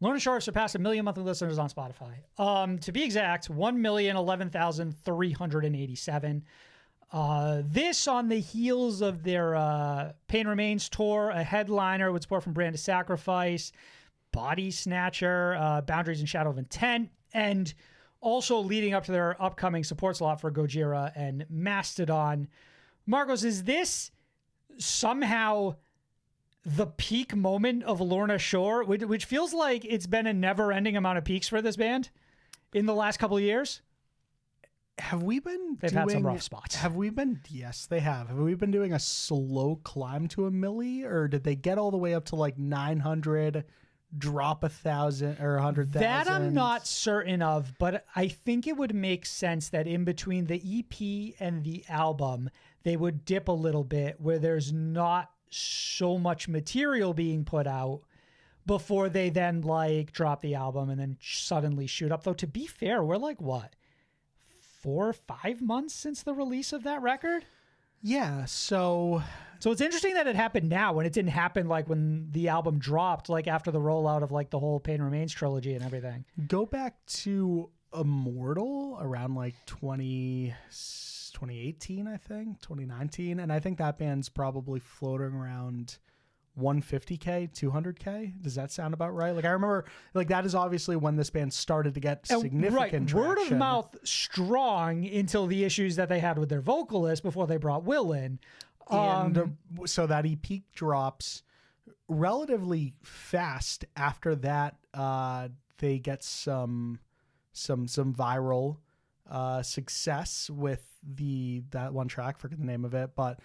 Lorna Shore surpassed 1 million monthly listeners on Spotify. To be exact, 1,011,387. This on the heels of their Pain Remains tour, a headliner with support from Brand of Sacrifice, Body Snatcher, Boundaries and Shadow of Intent, and also leading up to their upcoming support slot for Gojira and Mastodon. Marcos, is this somehow the peak moment of Lorna Shore, which feels like it's been a never-ending amount of peaks for this band in the last couple of years? They've had some rough spots. Yes, they have. Have we been doing a slow climb to 1 milli, or did they get all the way up to like 900, drop 1,000 or 100,000? That I'm not certain of, but I think it would make sense that in between the EP and the album, they would dip a little bit where there's not so much material being put out before they then like drop the album and then suddenly shoot up. Though, to be fair, we're like, what, 4 or 5 months since the release of that record? Yeah, so it's interesting that it happened now when it didn't happen like when the album dropped, like after the rollout of like the whole Pain Remains trilogy and everything. Go back to Immortal around like 2018, I think, 2019. And I think that band's probably floating around 150K, 200K. Does that sound about right? Like, I remember, like, that is obviously when this band started to get significant traction. Word of mouth strong until the issues that they had with their vocalist before they brought Will in. And so that EP drops relatively fast. After that, they get some viral success with that one track, forget the name of it, but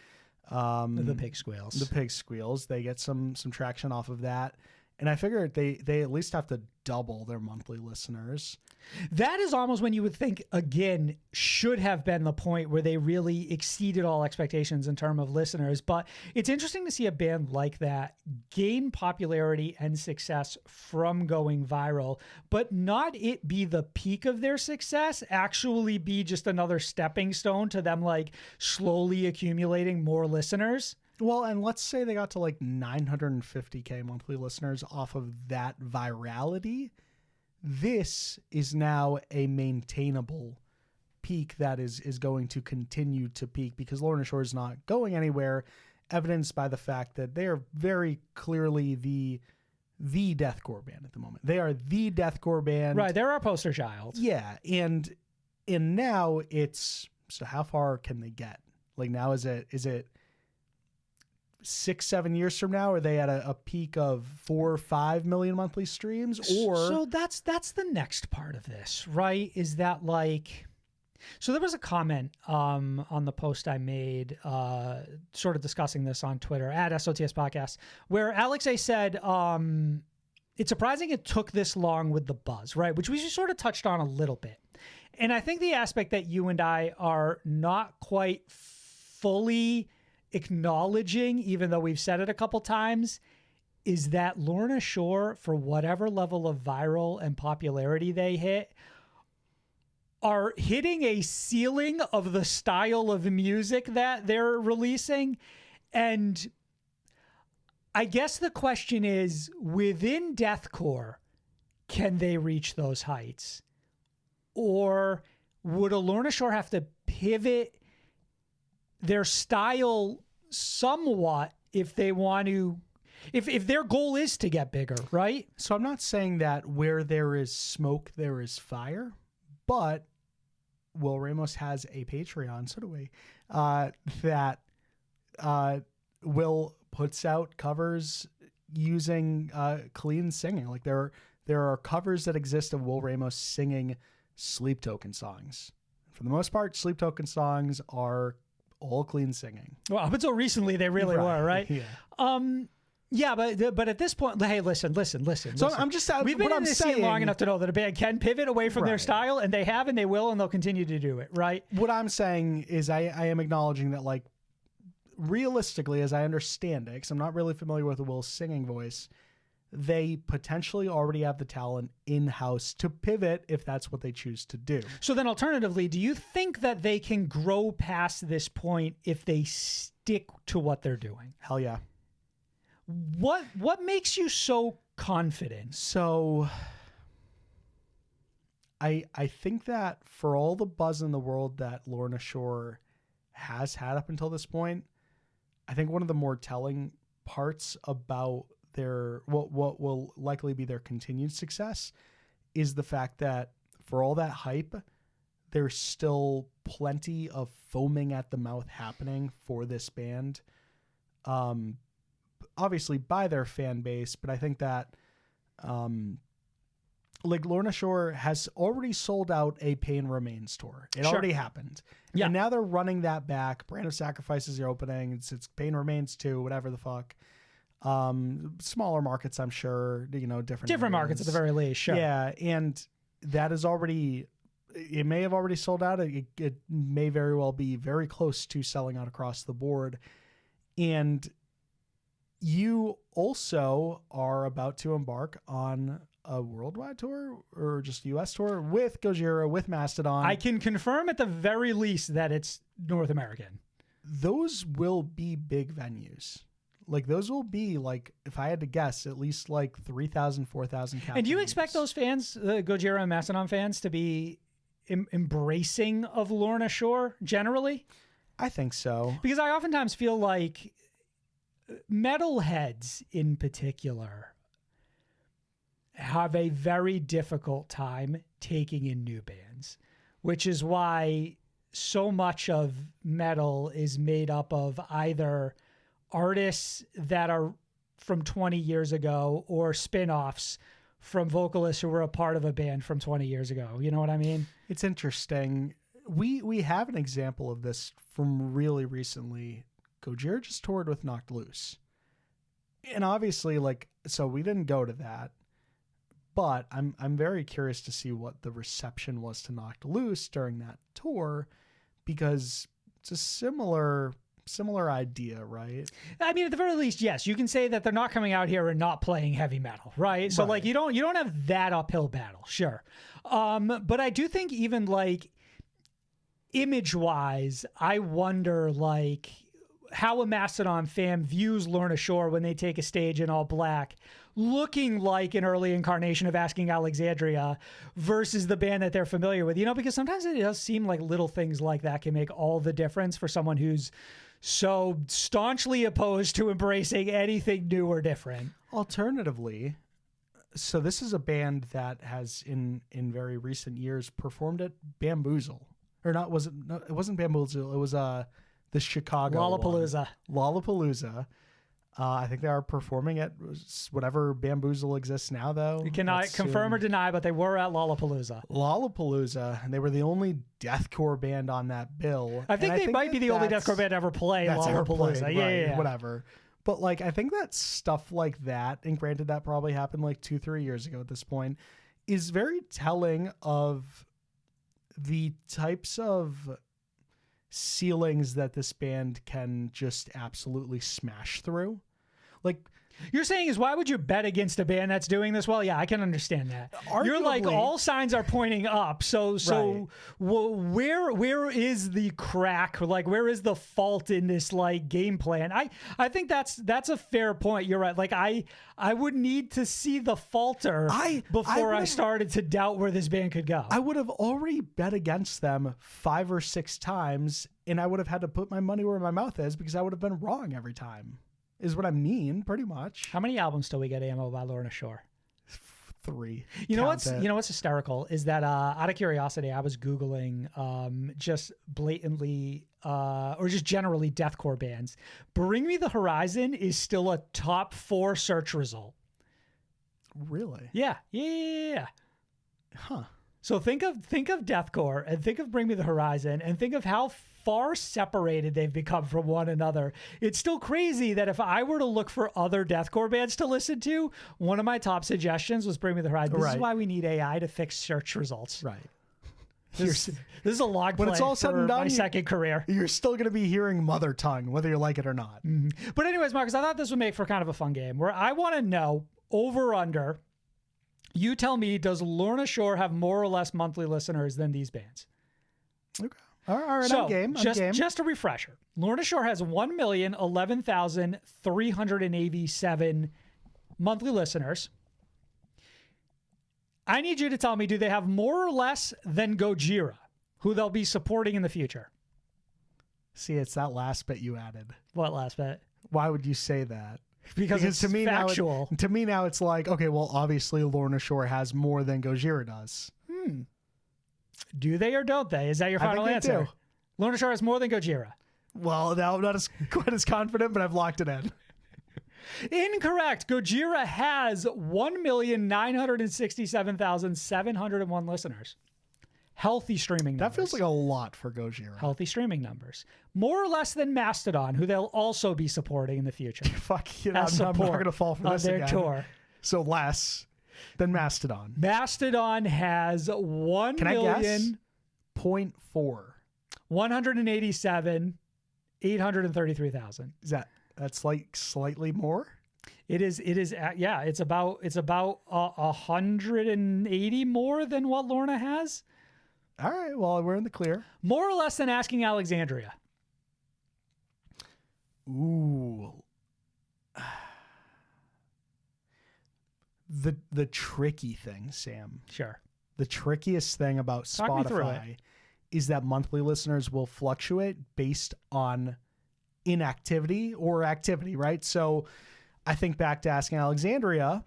the Pig Squeals. The Pig Squeals. They get some traction off of that. And I figured they at least have to double their monthly listeners. That is almost when you would think, again, should have been the point where they really exceeded all expectations in terms of listeners. But it's interesting to see a band like that gain popularity and success from going viral, but not it be the peak of their success, actually be just another stepping stone to them like slowly accumulating more listeners. Well, and let's say they got to like 950K monthly listeners off of that virality. This is now a maintainable peak that is going to continue to peak because Lorna Shore is not going anywhere, evidenced by the fact that they are very clearly the deathcore band at the moment. They are the deathcore band. Right, they're our poster child. Yeah, and now it's, so how far can they get? Like, now is it 6-7 years from now, are they at a peak of 4 or 5 million monthly streams? Or so that's the next part of this, right? Is that like, so there was a comment on the post I made sort of discussing this on Twitter at SOTS Podcast, where Alex A said it's surprising it took this long with the buzz, right? Which we just sort of touched on a little bit. And I think the aspect that you and I are not quite fully acknowledging, even though we've said it a couple times, is that Lorna Shore, for whatever level of viral and popularity they hit, are hitting a ceiling of the style of music that they're releasing. And I guess the question is, within deathcore, can they reach those heights? Or would a Lorna Shore have to pivot their style somewhat if they want to, if their goal is to get bigger, right? So I'm not saying that where there is smoke, there is fire, but Will Ramos has a Patreon, so do we, that Will puts out covers using clean singing. Like there are covers that exist of Will Ramos singing Sleep Token songs. For the most part, Sleep Token songs are all clean singing. Well, up until recently, they really were, right? Yeah. But at this point, hey, listen. So I'm just we've been in this scene long enough to know that a band can pivot away from their style, and they have, and they will, and they'll continue to do it, right? What I'm saying is I am acknowledging that, like, realistically, as I understand it, because I'm not really familiar with Will's singing voice, they potentially already have the talent in-house to pivot if that's what they choose to do. So then alternatively, do you think that they can grow past this point if they stick to what they're doing? Hell yeah. What makes you so confident. So I think that for all the buzz in the world that Lorna Shore has had up until this point, I think one of the more telling parts about their what will likely be their continued success is the fact that for all that hype, there's still plenty of foaming at the mouth happening for this band. Obviously by their fan base, but I think that like Lorna Shore has already sold out a Pain Remains tour. It already happened. Yeah. And now they're running that back. Brand of Sacrifice is the opening. It's Pain Remains 2, whatever the fuck. Smaller markets, I'm sure, different markets at the very least. Sure. Yeah. And that is already, it may have already sold out. It may very well be very close to selling out across the board. And you also are about to embark on a worldwide tour or just US tour with Gojira, with Mastodon. I can confirm at the very least that it's North American. Those will be big venues. Like those will be like, if I had to guess, at least like 3,000, 4,000 cap. And do you venues. expect those fans, the Gojira and Mastodon fans, to be embracing of Lorna Shore generally? I think so. Because I oftentimes feel like metalheads in particular have a very difficult time taking in new bands, which is why so much of metal is made up of either artists that are from 20 years ago or spin-offs from vocalists who were a part of a band from 20 years ago. You know what I mean? It's interesting. We have an example of this from really recently. Gojira just toured with Knocked Loose. And obviously, so we didn't go to that. But I'm very curious to see what the reception was to Knocked Loose during that tour, because it's a similar idea, right? I mean, at the very least, yes, you can say that they're not coming out here and not playing heavy metal, right? So Right. you don't have that uphill battle, sure. But I do think even image wise, I wonder how a Mastodon fan views Lorna Shore when they take a stage in all black, looking like an early incarnation of Asking Alexandria versus the band that they're familiar with, because sometimes it does seem like little things like that can make all the difference for someone who's so staunchly opposed to embracing anything new or different. Alternatively, so this is a band that has in very recent years performed at Bamboozle. Or not, it wasn't Bamboozle, it was the Chicago Lollapalooza. one. Lollapalooza. I think they are performing at whatever Bamboozle exists now, though. You cannot confirm or deny, but they were at Lollapalooza. Lollapalooza, and they were the only deathcore band on that bill. I think they might be the only deathcore band to ever play Lollapalooza. Right, Yeah. Whatever. But I think that stuff like that, and granted that probably happened 2-3 years ago at this point, is very telling of the types of ceilings that this band can just absolutely smash through. You're saying is, why would you bet against a band that's doing this well? Yeah, I can understand that. You're Arguably- all signs are pointing up. So Right. where is the crack? Where is the fault in this game plan? I think that's a fair point. You're right. I would need to see the falter before I started to doubt where this band could go. I would have already bet against them 5 or 6 times, and I would have had to put my money where my mouth is because I would have been wrong every time. Is what I mean, pretty much. How many albums till we get Ammo by Lorna Shore? 3. You know Count it. what's hysterical is that out of curiosity, I was Googling just blatantly or just generally deathcore bands. Bring Me the Horizon is still a top 4 search result. Really? Yeah. Huh. So think of deathcore and think of Bring Me the Horizon and think of how far separated they've become from one another. It's still crazy that if I were to look for other deathcore bands to listen to, one of my top suggestions was Bring Me the Horizon. This is why we need AI to fix search results. Right. This is a log When play it's all said for and done, my second career. You're still going to be hearing Mother Tongue, whether you like it or not. But anyways, Marcus, I thought this would make for kind of a fun game where I want to know over under. You tell me, does Lorna Shore have more or less monthly listeners than these bands? Okay. All right, So, I'm game. just a refresher. Lorna Shore has 1,011,387 monthly listeners. I need you to tell me, do they have more or less than Gojira, who they'll be supporting in the future? See, it's that last bit you added. What last bit? Why would you say that? Because it's to me factual. to me now it's like, okay, well, obviously Lorna Shore has more than Gojira does. Do they or don't they? Is that your final think they answer? do. Lorna Shore has more than Gojira. Well, now I'm not quite as confident, but I've locked it in. Incorrect. Gojira has 1,967,701 listeners. Healthy streaming numbers. That feels like a lot for Gojira. Healthy streaming numbers. More or less than Mastodon, who they'll also be supporting in the future. Fuck, you know, As I'm not support going to fall for of this their again. tour. So less than Mastodon. Mastodon has 1 Can I guess? million 0.4. 187,833,000. That's like slightly more? It is yeah, it's about 180 more than what Lorna has. All right, well, we're in the clear. More or less than Asking Alexandria. Ooh. The tricky thing, Sam. Sure. The trickiest thing about Talk me through Spotify is that monthly listeners will fluctuate based on inactivity or activity, right? So I think back to Asking Alexandria,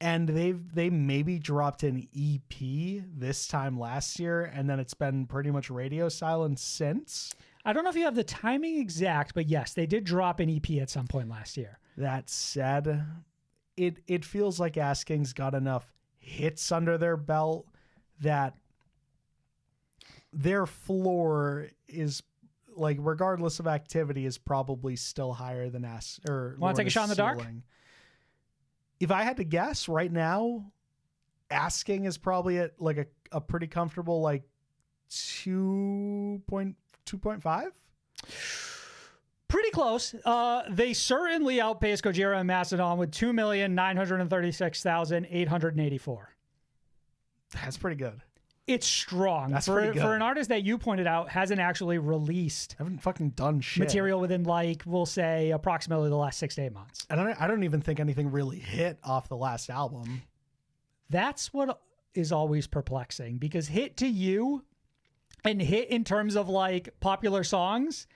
and they maybe dropped an EP this time last year, and then it's been pretty much radio silence since. I don't know if you have the timing exact, but yes, they did drop an EP at some point last year. That said, it feels like Asking's got enough hits under their belt that their floor is, like, regardless of activity, is probably still higher than Want to take a shot in the dark? ceiling. If I had to guess right now, Asking is probably at like a pretty comfortable like 2.5. Pretty close. They certainly outpaced Gojira and Mastodon with 2,936,884. That's pretty good. It's strong. That's for pretty good. an artist that you pointed out hasn't actually released I haven't fucking done shit. material within, like, we'll say approximately the last 6 to 8 months. And I don't even think anything really hit off the last album. That's what is always perplexing, because hit to you and hit in terms of like popular songs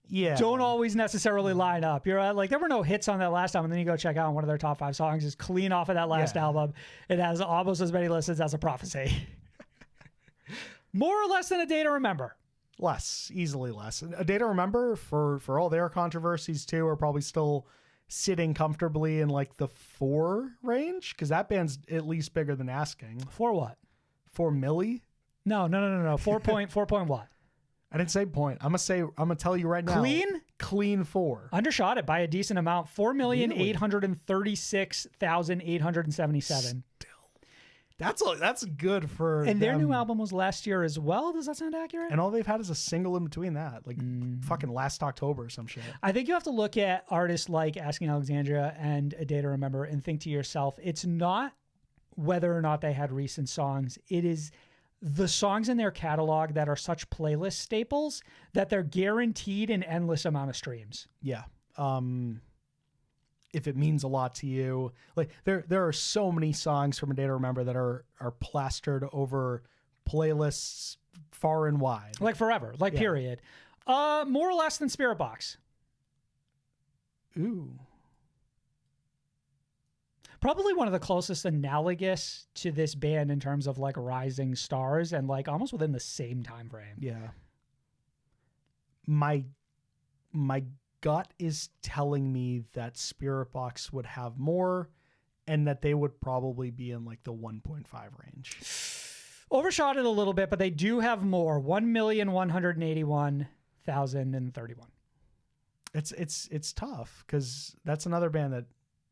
don't always necessarily line up. You're like, there were no hits on that last album, and then you go check out one of their top 5 songs is clean off of that last album. It has almost as many listens as A Prophecy. More or less than A Day to Remember. Less, easily less. A Day to Remember, for all their controversies too, are probably still sitting comfortably in like the 4 range, because that band's at least bigger than Asking. For what? 4 milli? No. 4 point what? I didn't say point. I'm gonna tell you right now. Clean 4. Undershot it by a decent amount. 4,836,877. That's good for And their them. new album was last year as well. Does that sound accurate? And all they've had is a single in between that, like fucking last October or some shit. I think you have to look at artists like Asking Alexandria and A Day to Remember and think to yourself, it's not whether or not they had recent songs. It is the songs in their catalog that are such playlist staples that they're guaranteed an endless amount of streams. Yeah. If it means a lot to you, like there are so many songs from A Day to Remember that are plastered over playlists far and wide. Like forever, like period. More or less than Spirit Box. Ooh. Probably one of the closest analogous to this band in terms of like rising stars and like almost within the same time frame. Yeah. My gut is telling me that Spirit Box would have more and that they would probably be in like the 1.5 range. Overshot it a little bit, but they do have more. 1,181,031. It's tough because that's another band that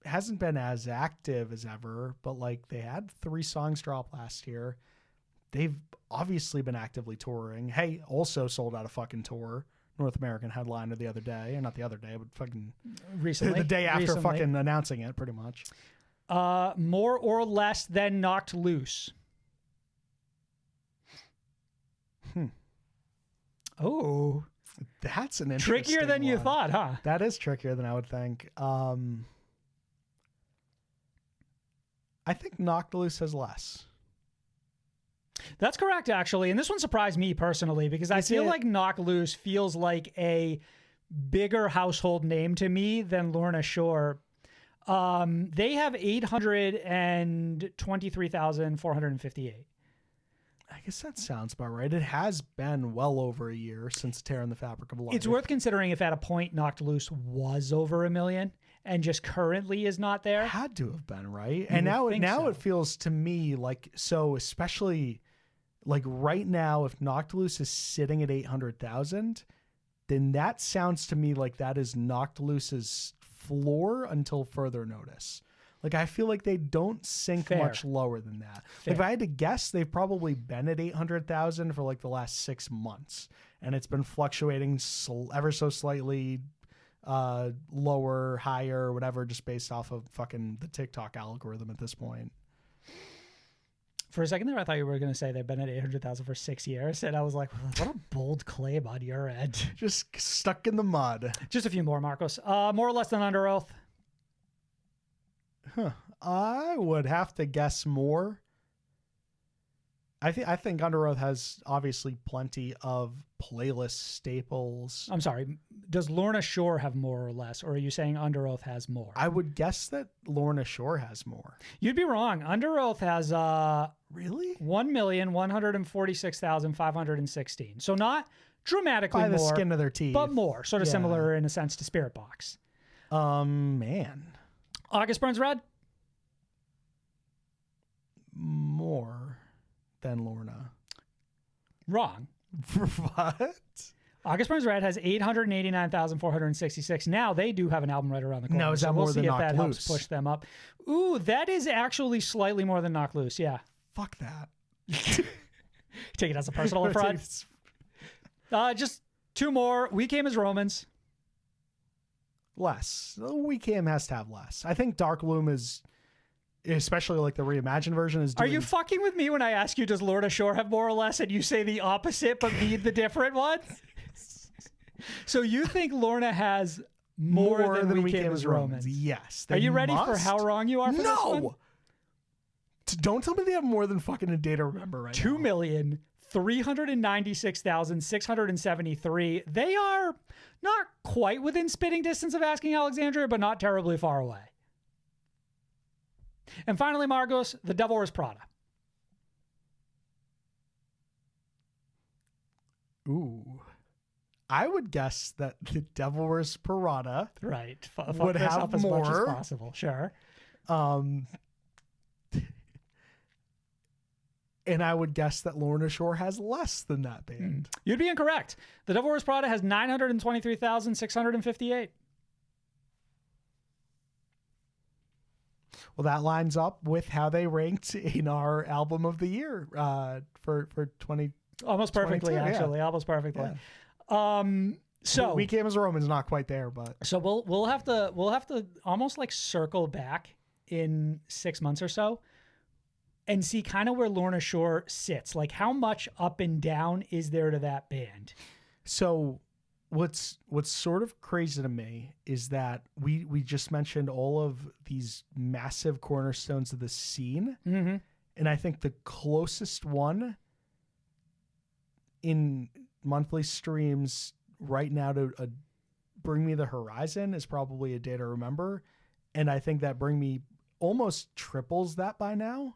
hasn't been as active as ever, but like they had 3 songs drop last year. They've obviously been actively touring. Hey, also sold out a fucking tour. North American headliner the other day, or not the other day, but fucking recently, the day after fucking announcing it, pretty much. More or less than Knocked Loose. Oh, that's an interesting trickier than you one. thought, huh? That is trickier than I would think. I think Knocked Loose has less. That's correct, actually. And this one surprised me personally because I feel like Knock Loose feels like a bigger household name to me than Lorna Shore. They have 823,458. I guess that sounds about right. It has been well over a year since Tearing the Fabric of Life. It's worth considering if at a point Knocked Loose was over 1 million and just currently is not there. Had to have been, right? And now it feels to me like, so especially like right now, if Knocked Loose is sitting at 800,000, then that sounds to me like that is Knocked Loose's floor until further notice. Like, I feel like they don't sink much lower than that. Like, if I had to guess, they've probably been at 800,000 for like the last 6 months, and it's been fluctuating ever so slightly lower, higher, whatever, just based off of fucking the TikTok algorithm at this point. For a second there, I thought you were going to say they've been at 800,000 for 6 years, and I was like, what a bold claim on your end. Just stuck in the mud. Just a few more, Marcos. More or less than Under Oath. Huh. I would have to guess more. I think Under Oath has obviously plenty of playlist staples. I'm sorry. Does Lorna Shore have more or less, or are you saying Under Oath has more? I would guess that Lorna Shore has more. You'd be wrong. Under Oath has really 1,146,516. So not dramatically by the more, skin of their teeth, but more. Sort of similar in a sense to Spirit Box. Man. August Burns Red? More than Lorna. Wrong. What? August Burns Red has 889,466. Now they do have an album right around the corner. Now is that more than Knocked Loose? We'll see if that helps push them up. Ooh, that is actually slightly more than Knocked Loose. Yeah. Fuck that. Take it as a personal affront. Just two more. We Came as Romans. Less. We Came has to have less. I think Dark Loom is, especially like the reimagined version, is doing... Are you fucking with me when I ask you, does Lorna Shore have more or less, and you say the opposite but need the different one? So you think Lorna has more than We Came as Romans? Yes. Are you ready for how wrong you are for this one? No! Don't tell me they have more than fucking A Day to Remember right now. 2,396,673. They are not quite within spitting distance of Asking Alexandria, but not terribly far away. And finally, Margos, The Devil Wears Prada. Ooh. I would guess that The Devil Wears Prada right would have up as more much as possible. Sure. And I would guess that Lorna Shore has less than that band. You'd be incorrect. The Devil Wears Prada has 923,658. Well, that lines up with how they ranked in our album of the year for 20. Almost perfectly, actually. Yeah. Almost perfectly. Yeah. So We Came as Romans, not quite there, but so we'll have to almost like circle back in 6 months or so and see kind of where Lorna Shore sits. Like, how much up and down is there to that band? So what's sort of crazy to me is that we just mentioned all of these massive cornerstones of the scene. Mm-hmm. And I think the closest one in monthly streams right now to Bring Me the Horizon is probably A Day to Remember. And I think that Bring Me almost triples that by now.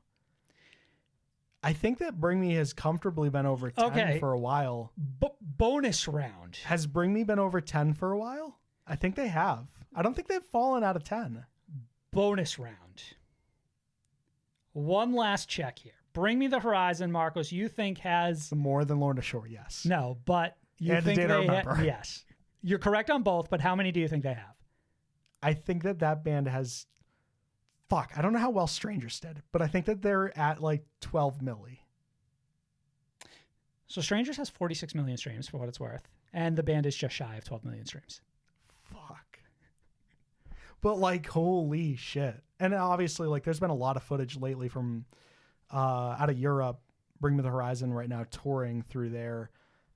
I think that Bring Me has comfortably been over 10 for a while. Bonus round. Has Bring Me been over 10 for a while? I think they have. I don't think they've fallen out of 10. Bonus round. One last check here. Bring Me the Horizon, Marcos, you think has... More than Lorna Shore, yes. No, but you and think they have... Yes. You're correct on both, but how many do you think they have? I think that band has... Fuck, I don't know how well Strangers did, but I think that they're at like 12 milli. So Strangers has 46 million streams for what it's worth, and the band is just shy of 12 million streams. Fuck. But like, holy shit. And obviously, like, there's been a lot of footage lately from out of Europe. Bring Me the Horizon right now touring through there.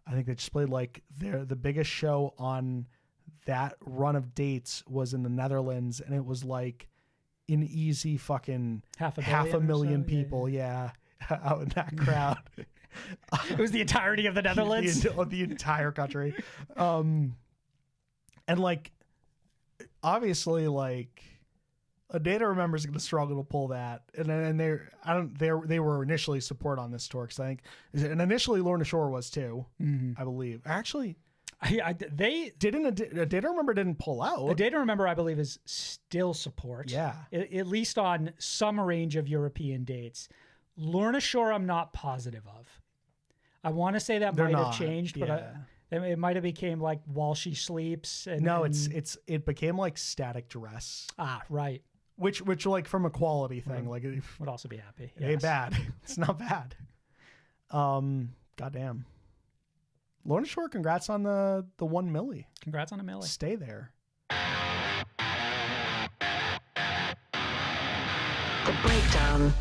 I think they just played like the biggest show on that run of dates was in the Netherlands, and it was like an easy fucking half a half a million or so? people, yeah, out in that crowd. It was the entirety of the Netherlands. the entire country. And like, obviously, like, a Data Remember is going to struggle to pull that. And they were initially support on this tour, because I think, and initially Lorna Shore was too, I believe. Actually, they didn't. A Data Remember didn't pull out. A Data Remember, I believe, is still support. Yeah. At least on some range of European dates. Lorna Shore, I'm not positive of. I want to say that might have changed, but it might have became like While She Sleeps. And, no, it became like Static Dress. Ah, right. Which like from a quality thing, like it would also be happy. It ain't bad. It's not bad. Goddamn. Lorna Shore, congrats on the 1 milli. Congrats on a milli. Stay there. The Breakdown.